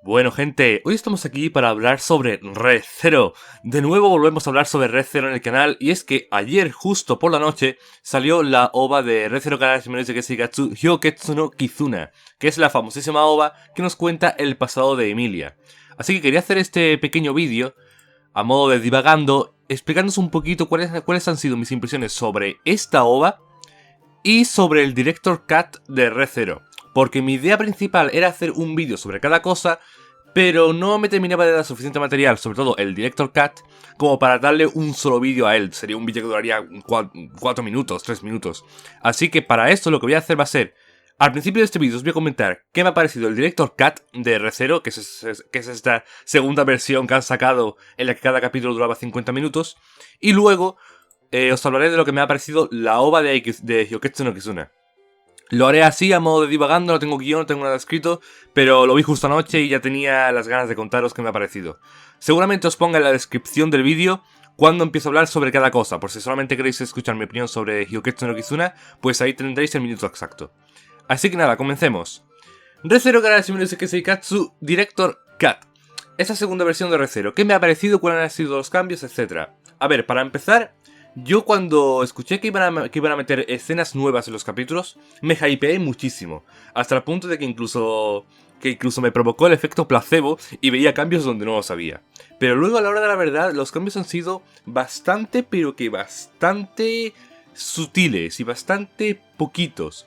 Bueno gente, hoy estamos aquí para hablar sobre Re:Zero. De nuevo volvemos a hablar sobre Re:Zero en el canal, y es que ayer justo por la noche salió la OVA de Re:Zero Karashi Meruise Keseigatsu Hyoketsu no Kizuna, que es la famosísima OVA que nos cuenta el pasado de Emilia. Así que quería hacer este pequeño vídeo, a modo de divagando, explicándonos un poquito cuáles han sido mis impresiones sobre esta OVA y sobre el Director Cut de Re:Zero. Porque mi idea principal era hacer un vídeo sobre cada cosa, pero no me terminaba de dar suficiente material, sobre todo el Director Cut, como para darle un solo vídeo a él. Sería un vídeo que duraría 4 minutos, 3 minutos. Así que para esto lo que voy a hacer va a ser, al principio de este vídeo os voy a comentar qué me ha parecido el Director Cut de Re:Zero, que es esta segunda versión que han sacado en la que cada capítulo duraba 50 minutos, y luego os hablaré de lo que me ha parecido la OVA de Hyoketsu no Kizuna. Lo haré así, a modo de divagando, no tengo guión, no tengo nada escrito, pero lo vi justo anoche y ya tenía las ganas de contaros qué me ha parecido. Seguramente os ponga en la descripción del vídeo cuando empiezo a hablar sobre cada cosa, por si solamente queréis escuchar mi opinión sobre Hyoketsu no Kizuna, pues ahí tendréis el minuto exacto. Así que nada, comencemos. Re:Zero Karashi Meruise Keseigatsu Director Cut. Esa segunda versión de Re:Zero, ¿qué me ha parecido? ¿Cuáles han sido los cambios? Etcétera. A ver, para empezar, yo cuando escuché que iban a meter escenas nuevas en los capítulos, me hypeé muchísimo, hasta el punto de que incluso me provocó el efecto placebo y veía cambios donde no los había. Pero luego, a la hora de la verdad, los cambios han sido bastante, pero que bastante sutiles y bastante poquitos.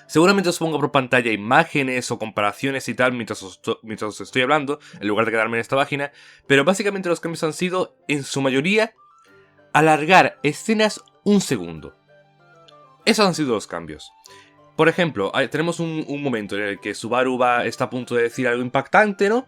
Seguramente os pongo por pantalla imágenes o comparaciones y tal mientras os estoy hablando, en lugar de quedarme en esta página, pero básicamente los cambios han sido, en su mayoría, alargar escenas un segundo. Esos han sido los cambios. Por ejemplo, tenemos un momento en el que Subaru está a punto de decir algo impactante, ¿no?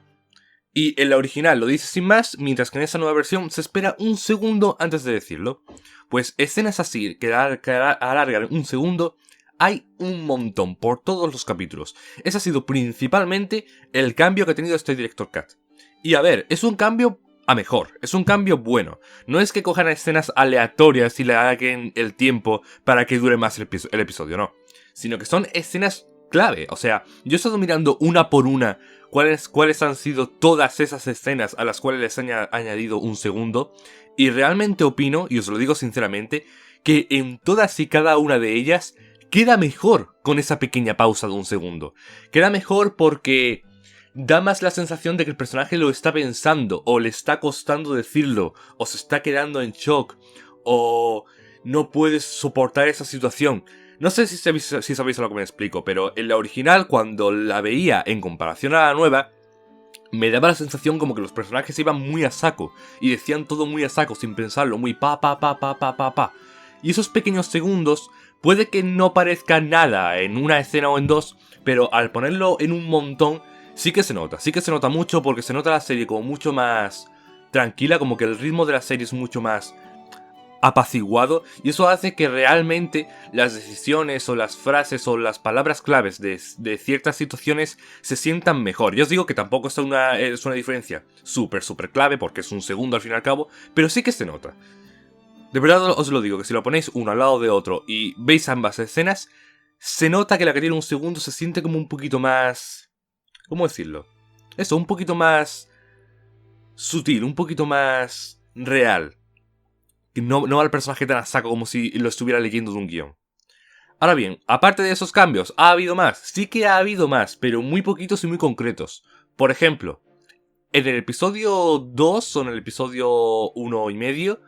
Y en la original lo dice sin más, mientras que en esa nueva versión se espera un segundo antes de decirlo. Pues escenas así, que alargan un segundo, hay un montón por todos los capítulos. Ese ha sido principalmente el cambio que ha tenido este Director Cut. Y a ver, es un cambio a mejor, es un cambio bueno. No es que cojan escenas aleatorias y le hagan el tiempo para que dure más el episodio, no. Sino que son escenas clave. O sea, yo he estado mirando una por una cuáles han sido todas esas escenas a las cuales les han añadido un segundo. Y realmente opino, y os lo digo sinceramente, que en todas y cada una de ellas queda mejor con esa pequeña pausa de un segundo. Queda mejor porque da más la sensación de que el personaje lo está pensando, o le está costando decirlo, o se está quedando en shock, o no puedes soportar esa situación. No sé si sabéis a lo que me explico, pero en la original, cuando la veía en comparación a la nueva, me daba la sensación como que los personajes iban muy a saco, y decían todo muy a saco, sin pensarlo, muy pa. Y esos pequeños segundos, puede que no parezca nada en una escena o en dos, pero al ponerlo en un montón, sí que se nota mucho, porque se nota la serie como mucho más tranquila, como que el ritmo de la serie es mucho más apaciguado, y eso hace que realmente las decisiones o las frases o las palabras claves de ciertas situaciones se sientan mejor. Yo os digo que tampoco es una diferencia súper clave, porque es un segundo al fin y al cabo, pero sí que se nota. De verdad os lo digo, que si lo ponéis uno al lado de otro y veis ambas escenas, se nota que la que tiene un segundo se siente como un poquito más... ¿Cómo decirlo? Eso, un poquito más sutil, un poquito más real. No al personaje tan a saco como si lo estuviera leyendo de un guión. Ahora bien, aparte de esos cambios, ¿ha habido más? Sí que ha habido más, pero muy poquitos y muy concretos. Por ejemplo, en el episodio 2 o en el episodio 1,5...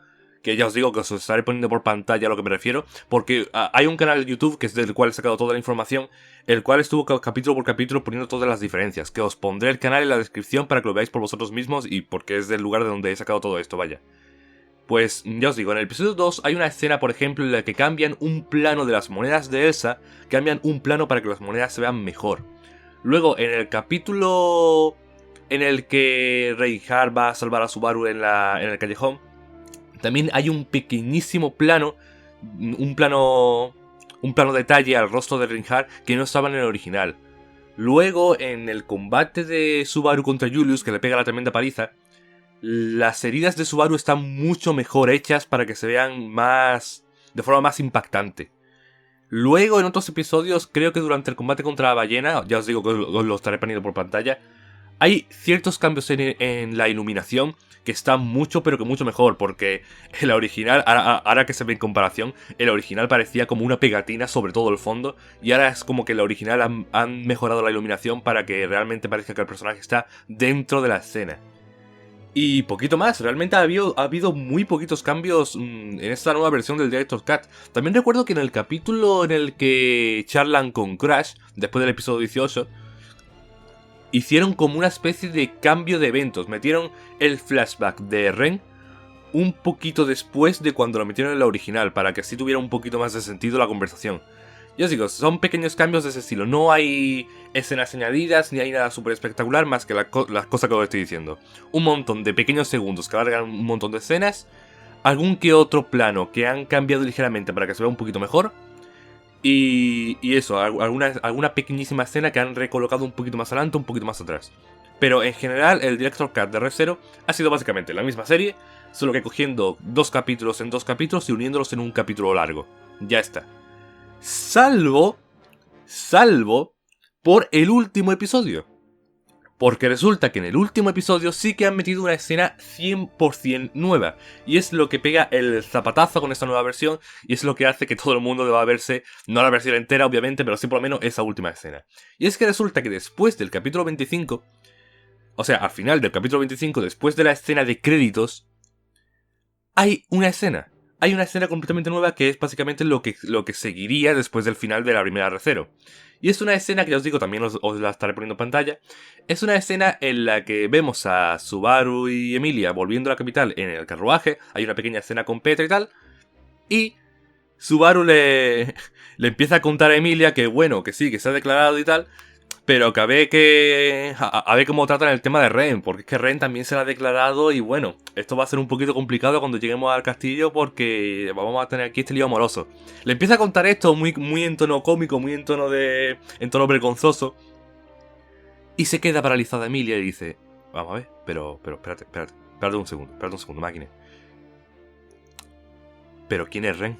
que ya os digo que os estaré poniendo por pantalla a lo que me refiero, porque hay un canal de YouTube que es del cual he sacado toda la información, el cual estuvo capítulo por capítulo poniendo todas las diferencias, que os pondré el canal en la descripción para que lo veáis por vosotros mismos y porque es del lugar de donde he sacado todo esto, vaya. Pues ya os digo, en el episodio 2 hay una escena, por ejemplo, en la que cambian un plano de las monedas de Elsa, cambian un plano para que las monedas se vean mejor. Luego, en el capítulo en el que Reinhardt va a salvar a Subaru en el callejón, también hay un pequeñísimo plano, un plano detalle al rostro de Reinhardt que no estaba en el original. Luego, en el combate de Subaru contra Julius, que le pega la tremenda paliza, las heridas de Subaru están mucho mejor hechas para que se vean de forma más impactante. Luego, en otros episodios, creo que durante el combate contra la ballena, ya os digo que os lo estaré poniendo por pantalla, Hay ciertos cambios en la iluminación que están mucho, pero que mucho mejor, porque en la original, ahora que se ve en comparación, el original parecía como una pegatina sobre todo el fondo, y ahora es como que en la original han mejorado la iluminación para que realmente parezca que el personaje está dentro de la escena. Y poquito más, realmente ha habido muy poquitos cambios en esta nueva versión del Director's Cut. También recuerdo que en el capítulo en el que charlan con Crash, después del episodio 18, hicieron como una especie de cambio de eventos. Metieron el flashback de Ren un poquito después de cuando lo metieron en la original, para que así tuviera un poquito más de sentido la conversación. Ya os digo, son pequeños cambios de ese estilo. No hay escenas añadidas, ni hay nada súper espectacular más que las cosas que os estoy diciendo. Un montón de pequeños segundos que alargan un montón de escenas. Algún que otro plano que han cambiado ligeramente para que se vea un poquito mejor. Y eso, alguna pequeñísima escena que han recolocado un poquito más adelante, un poquito más atrás. Pero en general, el Director's Cut de Re:Zero ha sido básicamente la misma serie, solo que cogiendo 2 capítulos en 2 capítulos y uniéndolos en un capítulo largo. Ya está. Salvo por el último episodio. Porque resulta que en el último episodio sí que han metido una escena 100% nueva. Y es lo que pega el zapatazo con esta nueva versión. Y es lo que hace que todo el mundo deba verse, no la versión entera obviamente, pero sí por lo menos esa última escena. Y es que resulta que después del capítulo 25, o sea, al final del capítulo 25, después de la escena de créditos, hay una escena. Hay una escena completamente nueva que es básicamente lo que seguiría después del final de la primera Re:Zero. Y es una escena que ya os digo, también os la estaré poniendo en pantalla. Es una escena en la que vemos a Subaru y Emilia volviendo a la capital en el carruaje. Hay una pequeña escena con Petra y tal. Y Subaru le empieza a contar a Emilia que bueno, que sí, que se ha declarado y tal. Pero que a ver cómo tratan el tema de Ren, porque es que Ren también se la ha declarado y bueno, esto va a ser un poquito complicado cuando lleguemos al castillo porque vamos a tener aquí este lío amoroso. Le empieza a contar esto muy en tono cómico, muy en tono vergonzoso y se queda paralizada Emilia y dice, vamos a ver, pero espérate un segundo, máquina. ¿Pero quién es Ren?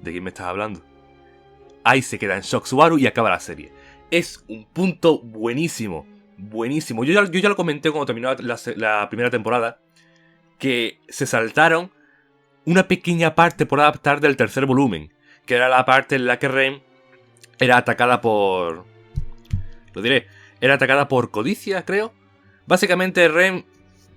¿De quién me estás hablando? Ahí se queda en shock Subaru y acaba la serie. Es un punto buenísimo. Buenísimo. Yo ya lo comenté cuando terminó la primera temporada. Que se saltaron una pequeña parte por adaptar del tercer volumen. Que era la parte en la que Ren era atacada por... Lo diré. Era atacada por codicia, creo. Básicamente Ren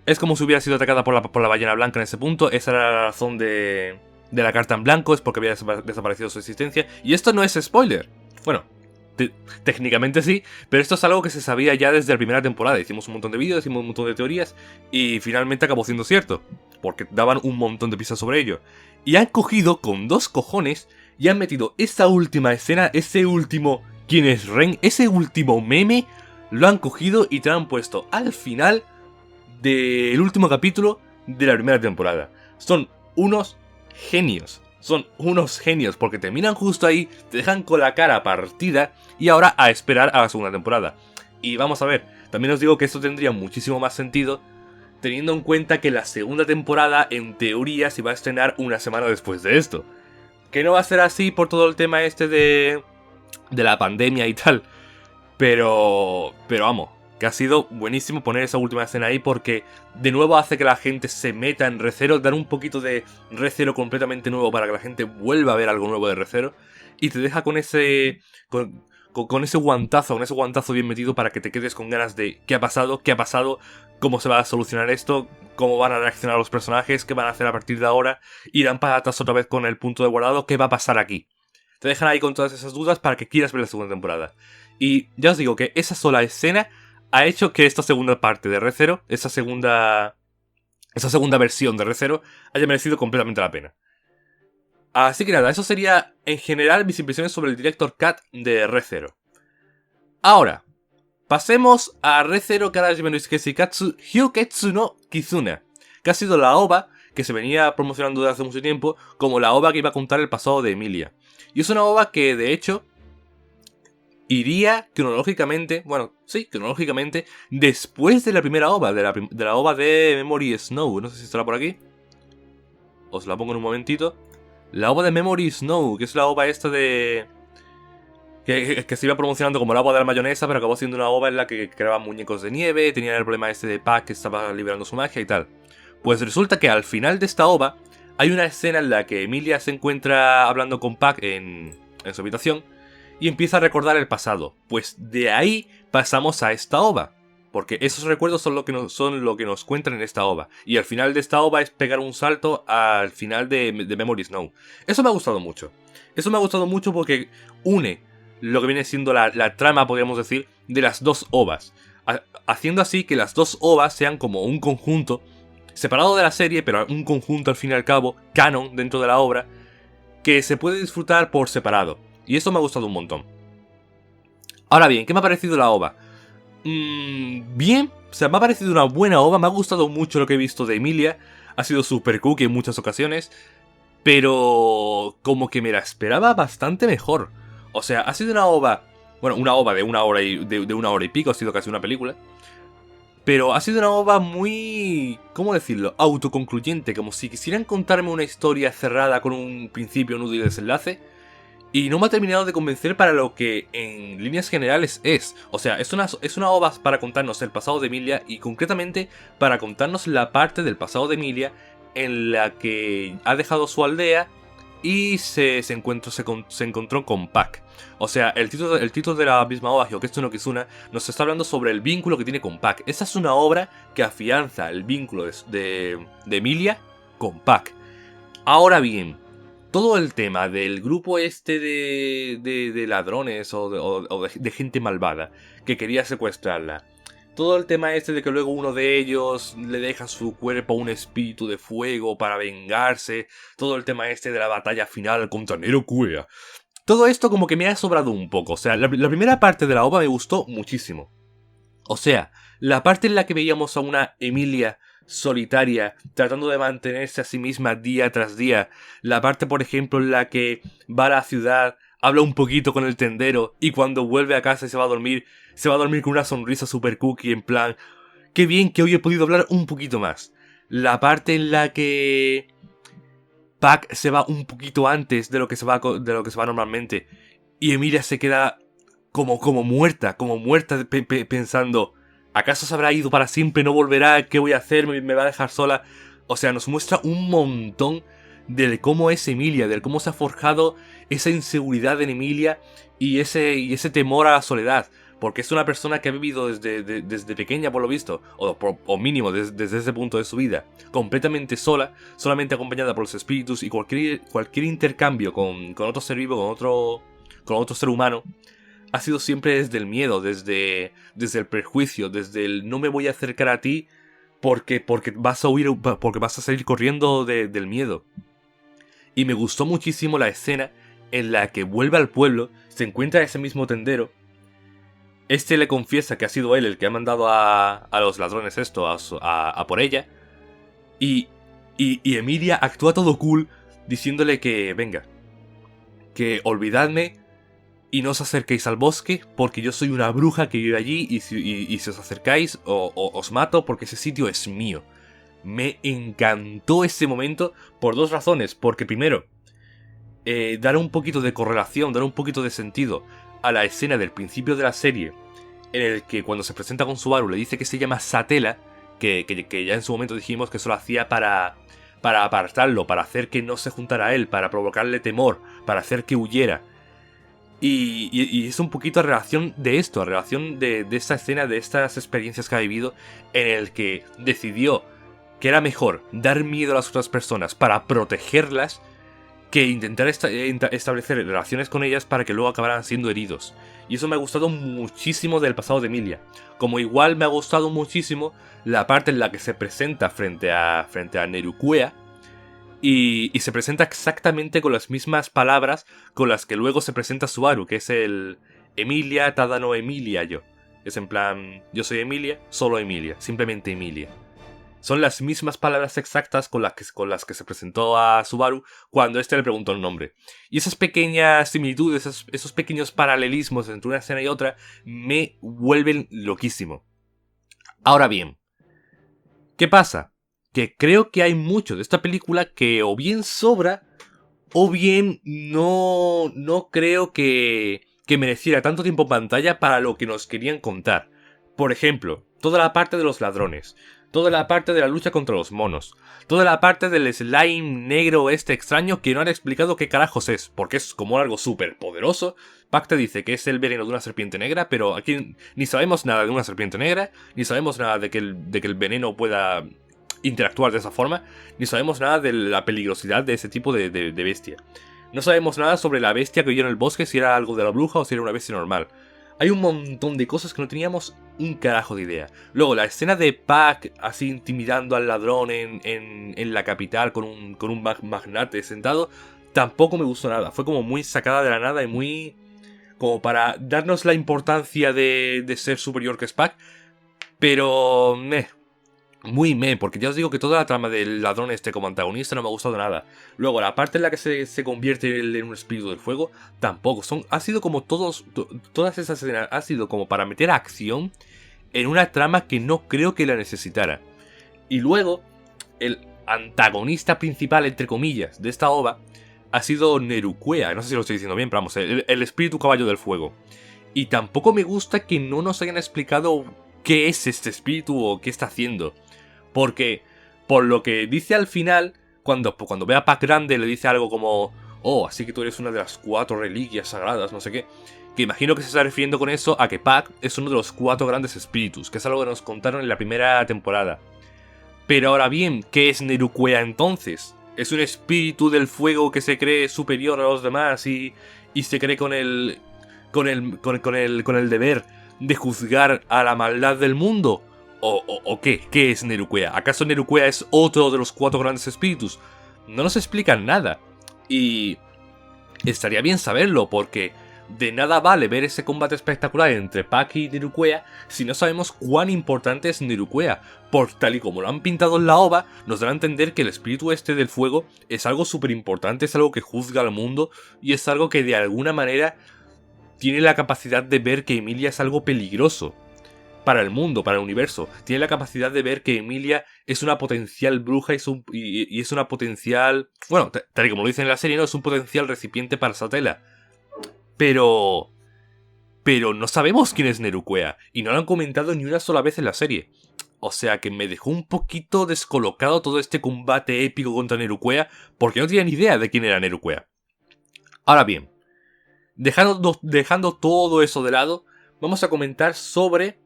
es como si hubiera sido atacada por la ballena blanca en ese punto. Esa era la razón de la carta en blanco. Es porque había desaparecido su existencia. Y esto no es spoiler. Bueno, técnicamente sí, pero esto es algo que se sabía ya desde la primera temporada. Hicimos un montón de vídeos, hicimos un montón de teorías y finalmente acabó siendo cierto, porque daban un montón de pistas sobre ello. Y han cogido con 2 cojones y han metido esa última escena, ese último ¿quién es Ren? Ese último meme, lo han cogido y te lo han puesto al final del último capítulo de la primera temporada. Son unos genios. Son unos genios porque terminan justo ahí, te dejan con la cara partida y ahora a esperar a la segunda temporada. Y vamos a ver, también os digo que esto tendría muchísimo más sentido teniendo en cuenta que la segunda temporada en teoría se va a estrenar una semana después de esto. Que no va a ser así por todo el tema este de la pandemia y tal. Pero vamos, que ha sido buenísimo poner esa última escena ahí porque de nuevo hace que la gente se meta en Re:Zero, dar un poquito de Re:Zero completamente nuevo para que la gente vuelva a ver algo nuevo de Re:Zero y te deja con ese con ese guantazo bien metido para que te quedes con ganas de qué ha pasado, cómo se va a solucionar esto, cómo van a reaccionar los personajes, qué van a hacer a partir de ahora, irán para atrás otra vez con el punto de guardado, qué va a pasar aquí. Te dejan ahí con todas esas dudas para que quieras ver la segunda temporada. Y ya os digo que esa sola escena ha hecho que esta segunda parte de Re:Zero, esa segunda versión de Re:Zero, haya merecido completamente la pena. Así que nada, eso sería en general mis impresiones sobre el Director's Cut de Re:Zero. Ahora, pasemos a Re:Zero Karajime no Katsu Hyoketsu no Kizuna, que ha sido la OVA que se venía promocionando desde hace mucho tiempo como la OVA que iba a contar el pasado de Emilia. Y es una OVA que, de hecho, iría cronológicamente, después de la primera OVA, de la OVA de Memory Snow. No sé si estará por aquí. Os la pongo en un momentito. La OVA de Memory Snow, que es la OVA esta de que se iba promocionando como el agua de la mayonesa, pero acabó siendo una ova en la que creaban muñecos de nieve, tenían el problema este de Pac que estaba liberando su magia y tal. Pues resulta que al final de esta ova hay una escena en la que Emilia se encuentra hablando con Pac en su habitación y empieza a recordar el pasado. Pues de ahí pasamos a esta ova. Porque esos recuerdos son lo que nos cuentan en esta ova. Y al final de esta ova es pegar un salto al final de Memory Snow. Eso me ha gustado mucho. Eso me ha gustado mucho porque une lo que viene siendo la trama, podríamos decir, de las dos ovas. Haciendo así que las dos ovas sean como un conjunto, separado de la serie, pero un conjunto al fin y al cabo, canon dentro de la obra, que se puede disfrutar por separado. Y eso me ha gustado un montón. Ahora bien, ¿qué me ha parecido la ova? Bien, o sea, me ha parecido una buena ova, me ha gustado mucho lo que he visto de Emilia, ha sido super cookie en muchas ocasiones, pero como que me la esperaba bastante mejor. O sea, ha sido una ova, bueno, una ova de una hora de una hora y pico, ha sido casi una película, pero ha sido una ova muy, ¿cómo decirlo?, autoconcluyente, como si quisieran contarme una historia cerrada con un principio, nudo y desenlace. Y no me ha terminado de convencer para lo que en líneas generales es. O sea, es una ova para contarnos el pasado de Emilia y concretamente para contarnos la parte del pasado de Emilia en la que ha dejado su aldea y se encontró con Pac. O sea, el título de la misma ova, Hyoketsu no Kizuna, nos está hablando sobre el vínculo que tiene con Pac. Esta es una obra que afianza el vínculo de Emilia con Pac. Ahora bien, todo el tema del grupo este de ladrones o de gente malvada que quería secuestrarla. Todo el tema este de que luego uno de ellos le deja su cuerpo a un espíritu de fuego para vengarse. Todo el tema este de la batalla final contra Nerokuea. Todo esto como que me ha sobrado un poco. O sea, la primera parte de la obra me gustó muchísimo. O sea, la parte en la que veíamos a una Emilia solitaria, tratando de mantenerse a sí misma día tras día. La parte, por ejemplo, en la que va a la ciudad, habla un poquito con el tendero y cuando vuelve a casa y se va a dormir con una sonrisa super cookie en plan, qué bien que hoy he podido hablar un poquito más. La parte en la que Pac se va un poquito antes de lo que se va, normalmente y Emilia se queda como muerta pensando, ¿acaso se habrá ido para siempre? ¿No volverá? ¿Qué voy a hacer? ¿Me va a dejar sola? O sea, nos muestra un montón de cómo es Emilia, de cómo se ha forjado esa inseguridad en Emilia y ese temor a la soledad. Porque es una persona que ha vivido desde pequeña, por lo visto, o mínimo desde ese punto de su vida, completamente sola, solamente acompañada por los espíritus y cualquier intercambio con otro ser vivo, con otro ser humano, ha sido siempre desde el miedo, desde el prejuicio, desde el no me voy a acercar a ti porque vas a huir, porque vas a salir corriendo del miedo. Y me gustó muchísimo la escena en la que vuelve al pueblo, se encuentra ese mismo tendero. Este le confiesa que ha sido él el que ha mandado a los ladrones esto, a por ella. Y Emilia actúa todo cool diciéndole que venga, que olvidadme y no os acerquéis al bosque porque yo soy una bruja que vive allí y si os acercáis os mato porque ese sitio es mío. Me encantó ese momento por dos razones. Porque primero, dar un poquito de correlación, dar un poquito de sentido a la escena del principio de la serie en el que cuando se presenta con Subaru le dice que se llama Satela, que ya en su momento dijimos que eso lo hacía para apartarlo, para hacer que no se juntara a él, para provocarle temor, para hacer que huyera. Y es un poquito a relación de esto, a relación de esta escena, de estas experiencias que ha vivido, en el que decidió que era mejor dar miedo a las otras personas para protegerlas que intentar establecer relaciones con ellas para que luego acabaran siendo heridos. Y eso me ha gustado muchísimo del pasado de Emilia. Como igual me ha gustado muchísimo la parte en la que se presenta frente a Nerukuea. Y se presenta exactamente con las mismas palabras con las que luego se presenta Subaru, que es el Emilia, tada no Emilia yo. Es en plan, yo soy Emilia, solo Emilia, simplemente Emilia. Son las mismas palabras exactas con las que se presentó a Subaru cuando éste le preguntó el nombre. Y esas pequeñas similitudes, esos pequeños paralelismos entre una escena y otra, me vuelven loquísimo. Ahora bien, ¿qué pasa? Que creo que hay mucho de esta película que o bien sobra, o bien no creo que que mereciera tanto tiempo en pantalla para lo que nos querían contar. Por ejemplo, toda la parte de los ladrones, toda la parte de la lucha contra los monos, toda la parte del slime negro este extraño que no han explicado qué carajos es, porque es como algo súper poderoso. Pac te dice que es el veneno de una serpiente negra, pero aquí ni sabemos nada de una serpiente negra, ni sabemos nada de que el veneno pueda interactuar de esa forma, ni sabemos nada de la peligrosidad de ese tipo de bestia. No sabemos nada sobre la bestia que vivió en el bosque, si era algo de la bruja o si era una bestia normal. Hay un montón de cosas que no teníamos un carajo de idea. Luego, la escena de Pac así intimidando al ladrón en la capital con un magnate sentado, tampoco me gustó nada. Fue como muy sacada de la nada y muy... como para darnos la importancia de ser superior que es Pac. Pero... muy porque ya os digo que toda la trama del ladrón este como antagonista no me ha gustado nada. Luego, la parte en la que se convierte en un espíritu del fuego, tampoco. Ha sido como todas esas escenas, ha sido como para meter acción en una trama que no creo que la necesitara. Y luego, el antagonista principal, entre comillas, de esta OVA, ha sido Neruquea. No sé si lo estoy diciendo bien, pero vamos, el espíritu caballo del fuego. Y tampoco me gusta que no nos hayan explicado qué es este espíritu o qué está haciendo. Porque, por lo que dice al final, cuando ve a Pac grande, le dice algo como: oh, así que tú eres una de las 4 reliquias sagradas, no sé qué. Que imagino que se está refiriendo con eso a que Pac es uno de los 4 grandes espíritus, que es algo que nos contaron en la primera temporada. Pero ahora bien, ¿qué es Neruquea entonces? ¿Es un espíritu del fuego que se cree superior a los demás y se cree con el deber de juzgar a la maldad del mundo? ¿O qué? ¿Qué es Neruquea? ¿Acaso Neruquea es otro de los 4 grandes espíritus? No nos explican nada. Y estaría bien saberlo, porque de nada vale ver ese combate espectacular entre Pac y Neruquea si no sabemos cuán importante es Neruquea. Por tal y como lo han pintado en la OVA, nos dan a entender que el espíritu este del fuego es algo súper importante, es algo que juzga al mundo y es algo que de alguna manera tiene la capacidad de ver que Emilia es algo peligroso para el mundo, para el universo. Tiene la capacidad de ver que Emilia es una potencial bruja y es una potencial... bueno, tal y como lo dicen en la serie, no es un potencial recipiente para Satela. Pero no sabemos quién es Neruquea, y no lo han comentado ni una sola vez en la serie. O sea que me dejó un poquito descolocado todo este combate épico contra Neruquea, porque no tenía ni idea de quién era Neruquea. Ahora bien, dejando todo eso de lado, vamos a comentar sobre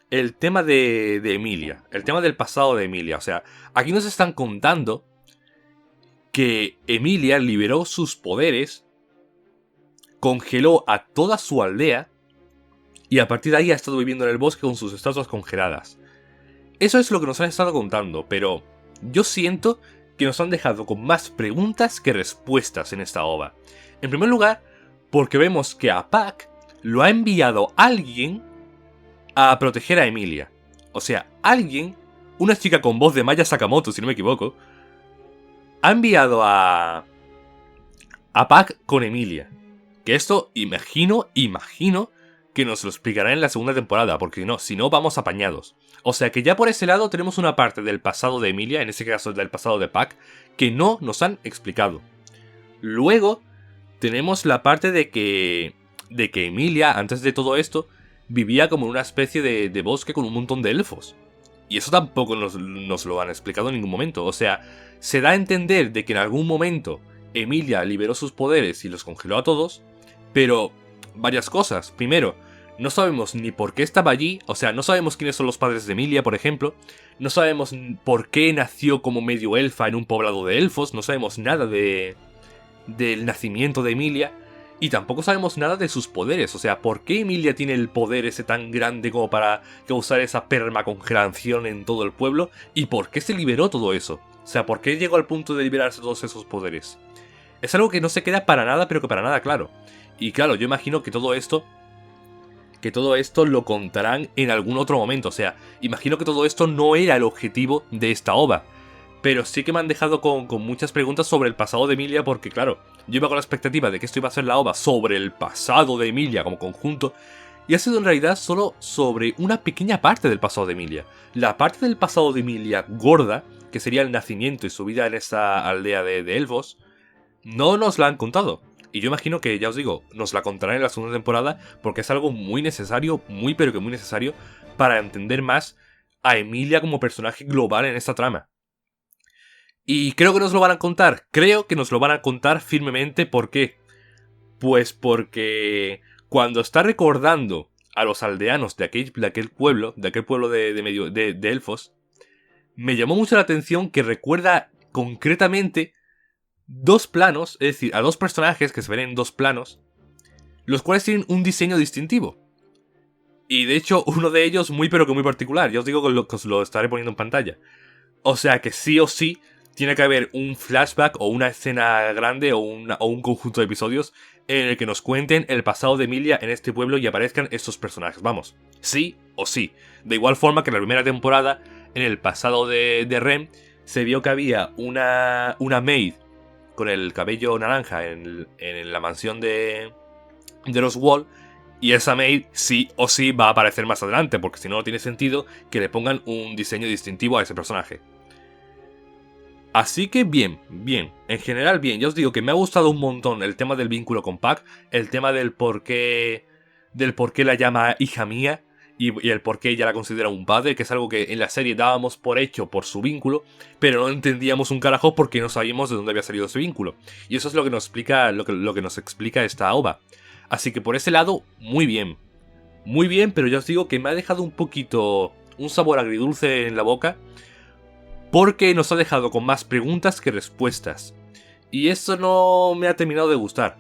el tema de Emilia, el tema del pasado de Emilia. O sea, aquí nos están contando que Emilia liberó sus poderes, congeló a toda su aldea y a partir de ahí ha estado viviendo en el bosque con sus estatuas congeladas. Eso es lo que nos han estado contando, pero yo siento que nos han dejado con más preguntas que respuestas en esta OVA. En primer lugar, porque vemos que a Pac lo ha enviado alguien a proteger a Emilia. O sea, alguien, una chica con voz de Maya Sakamoto, si no me equivoco, ha enviado a Pac con Emilia. Que esto, imagino que nos lo explicará en la segunda temporada, porque si no vamos apañados. O sea que ya por ese lado tenemos una parte del pasado de Emilia, en este caso del pasado de Pac, que no nos han explicado. Luego tenemos la parte de que Emilia, antes de todo esto, vivía como en una especie de bosque con un montón de elfos. Y eso tampoco nos lo han explicado en ningún momento. O sea, se da a entender de que en algún momento Emilia liberó sus poderes y los congeló a todos, pero varias cosas. Primero, no sabemos ni por qué estaba allí, o sea, no sabemos quiénes son los padres de Emilia, por ejemplo. No sabemos por qué nació como medio elfa en un poblado de elfos, no sabemos nada del nacimiento de Emilia. Y tampoco sabemos nada de sus poderes, o sea, ¿por qué Emilia tiene el poder ese tan grande como para causar esa permacongelación en todo el pueblo? ¿Y por qué se liberó todo eso? O sea, ¿por qué llegó al punto de liberarse todos esos poderes? Es algo que no se queda para nada, pero que para nada claro. Y claro, yo imagino que todo esto lo contarán en algún otro momento, o sea, imagino que todo esto no era el objetivo de esta OVA. Pero sí que me han dejado con muchas preguntas sobre el pasado de Emilia, porque claro, yo iba con la expectativa de que esto iba a ser la OVA sobre el pasado de Emilia como conjunto, y ha sido en realidad solo sobre una pequeña parte del pasado de Emilia. La parte del pasado de Emilia gorda, que sería el nacimiento y su vida en esta aldea de elfos, no nos la han contado. Y yo imagino que, ya os digo, nos la contarán en la segunda temporada porque es algo muy necesario, muy pero que muy necesario para entender más a Emilia como personaje global en esta trama. Y creo que nos lo van a contar, creo que nos lo van a contar firmemente. ¿Por qué? Pues porque cuando está recordando a los aldeanos de aquel pueblo de elfos, me llamó mucho la atención que recuerda concretamente dos planos, es decir, a dos personajes que se ven en dos planos, los cuales tienen un diseño distintivo. Y de hecho, uno de ellos muy pero que muy particular. Ya os digo que os lo estaré poniendo en pantalla. O sea que sí o sí tiene que haber un flashback o una escena grande o un conjunto de episodios en el que nos cuenten el pasado de Emilia en este pueblo y aparezcan estos personajes. Vamos, sí o sí. De igual forma que en la primera temporada, en el pasado de Rem, se vio que había una maid con el cabello naranja en la mansión de los Wall. Y esa maid sí o sí va a aparecer más adelante, porque si no, no tiene sentido que le pongan un diseño distintivo a ese personaje. Así que bien. En general bien. Ya os digo que me ha gustado un montón el tema del vínculo con Pac, el tema del por qué la llama hija mía y el por qué ella la considera un padre, que es algo que en la serie dábamos por hecho por su vínculo, pero no entendíamos un carajo porque no sabíamos de dónde había salido ese vínculo. Y eso es lo que nos explica, lo que nos explica esta OVA. Así que por ese lado, muy bien. Muy bien, pero ya os digo que me ha dejado un poquito un sabor agridulce en la boca, porque nos ha dejado con más preguntas que respuestas. Y eso no me ha terminado de gustar.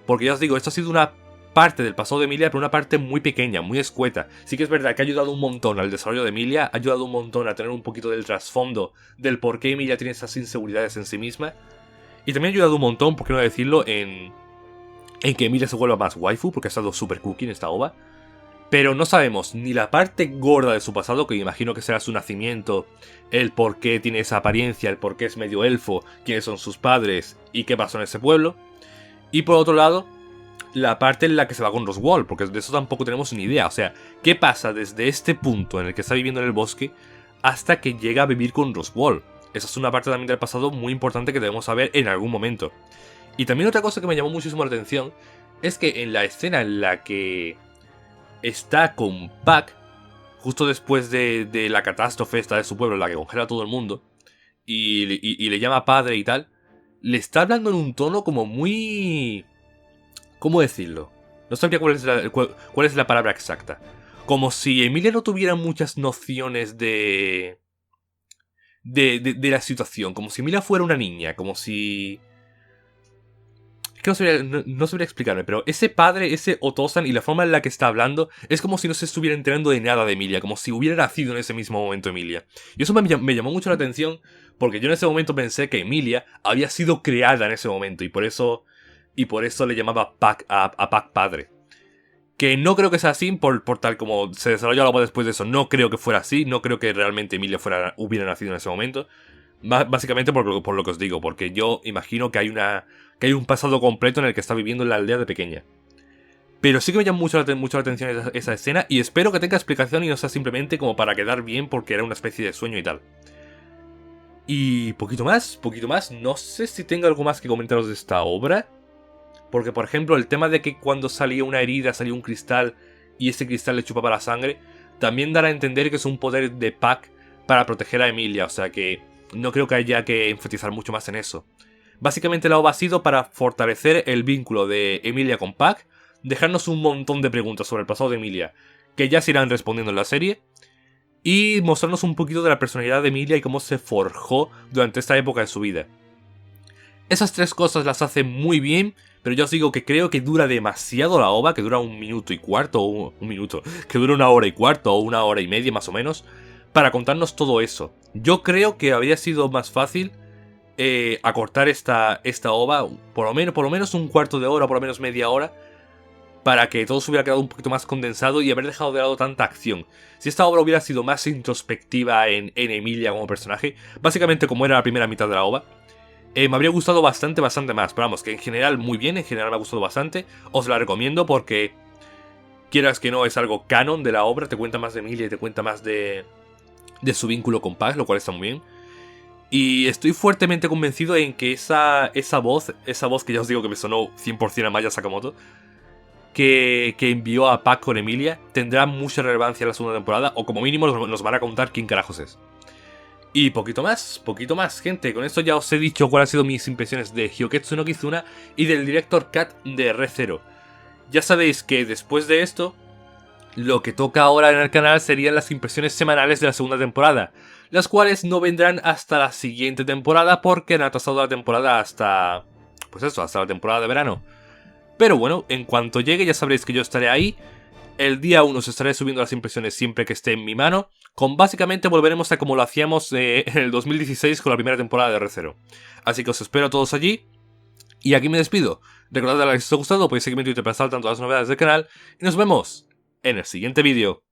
Porque ya os digo, esto ha sido una parte del pasado de Emilia, pero una parte muy pequeña, muy escueta. Sí que es verdad que ha ayudado un montón al desarrollo de Emilia, ha ayudado un montón a tener un poquito del trasfondo del por qué Emilia tiene esas inseguridades en sí misma. Y también ha ayudado un montón, por qué no decirlo, en que Emilia se vuelva más waifu, porque ha estado super cookie en esta OVA. Pero no sabemos ni la parte gorda de su pasado, que imagino que será su nacimiento, el por qué tiene esa apariencia, el por qué es medio elfo, quiénes son sus padres y qué pasó en ese pueblo. Y por otro lado, la parte en la que se va con Roswell, porque de eso tampoco tenemos ni idea. O sea, ¿qué pasa desde este punto en el que está viviendo en el bosque hasta que llega a vivir con Roswell? Esa es una parte también del pasado muy importante que debemos saber en algún momento. Y también otra cosa que me llamó muchísimo la atención es que en la escena en la que está con Pac, justo después de la catástrofe esta de su pueblo, en la que congela a todo el mundo, y le llama padre y tal, le está hablando en un tono como muy... ¿Cómo decirlo? No sabría cuál es la palabra exacta. Como si Emilia no tuviera muchas nociones de la situación. Como si Emilia fuera una niña. Como si... Es que no sabría explicarme, pero ese padre, ese Otosan y la forma en la que está hablando es como si no se estuviera enterando de nada de Emilia, como si hubiera nacido en ese mismo momento Emilia. Y eso me llamó mucho la atención, porque yo en ese momento pensé que Emilia había sido creada en ese momento, y por eso le llamaba Pac a Pac padre. Que no creo que sea así, por tal como se desarrolló algo después de eso. No creo que fuera así, no creo que realmente Emilia hubiera nacido en ese momento. Básicamente por lo que os digo, porque yo imagino que hay un pasado completo en el que está viviendo en la aldea de pequeña. Pero sí que me llama mucho la atención esa escena, y espero que tenga explicación y no sea simplemente como para quedar bien porque era una especie de sueño y tal. Y poquito más. No sé si tengo algo más que comentaros de esta obra. Porque, por ejemplo, el tema de que cuando salía una herida salía un cristal y ese cristal le chupaba la sangre, también dará a entender que es un poder de Pac para proteger a Emilia, o sea que no creo que haya que enfatizar mucho más en eso. Básicamente la OVA ha sido para fortalecer el vínculo de Emilia con Pac, dejarnos un montón de preguntas sobre el pasado de Emilia, que ya se irán respondiendo en la serie, y mostrarnos un poquito de la personalidad de Emilia y cómo se forjó durante esta época de su vida. Esas tres cosas las hace muy bien, pero yo os digo que creo que dura demasiado la OVA, que dura 1 minuto y cuarto, o un minuto, que dura 1 hora y cuarto, o 1 hora y media más o menos, para contarnos todo eso. Yo creo que habría sido más fácil acortar esta OVA, por lo menos 1/4 de hora, por lo menos media hora, para que todo se hubiera quedado un poquito más condensado y haber dejado de lado tanta acción. Si esta obra hubiera sido más introspectiva en Emilia como personaje, básicamente como era la primera mitad de la OVA, me habría gustado bastante más. Pero vamos, que en general muy bien, en general me ha gustado bastante. Os la recomiendo porque, quieras que no, es algo canon de la obra. Te cuenta más de Emilia y te cuenta más de su vínculo con Pac, lo cual está muy bien. Y estoy fuertemente convencido en que esa voz que ya os digo que me sonó 100% a Maya Sakamoto, que envió a Pac con Emilia, tendrá mucha relevancia en la segunda temporada, o como mínimo nos van a contar quién carajos es. Y poquito más, gente. Con esto ya os he dicho cuáles han sido mis impresiones de Hyoketsu no Kizuna y del Director Cut de Re:Zero. Ya sabéis que después de esto, lo que toca ahora en el canal serían las impresiones semanales de la segunda temporada, las cuales no vendrán hasta la siguiente temporada porque han atrasado la temporada hasta... pues eso, hasta la temporada de verano. Pero bueno, en cuanto llegue ya sabréis que yo estaré ahí. El día 1 os estaré subiendo las impresiones siempre que esté en mi mano. Básicamente volveremos a como lo hacíamos en el 2016 con la primera temporada de Re:Zero. Así que os espero a todos allí. Y aquí me despido. Recordad que si os ha gustado podéis seguirme en Twitter para estar tanto las novedades del canal. Y nos vemos en el siguiente vídeo.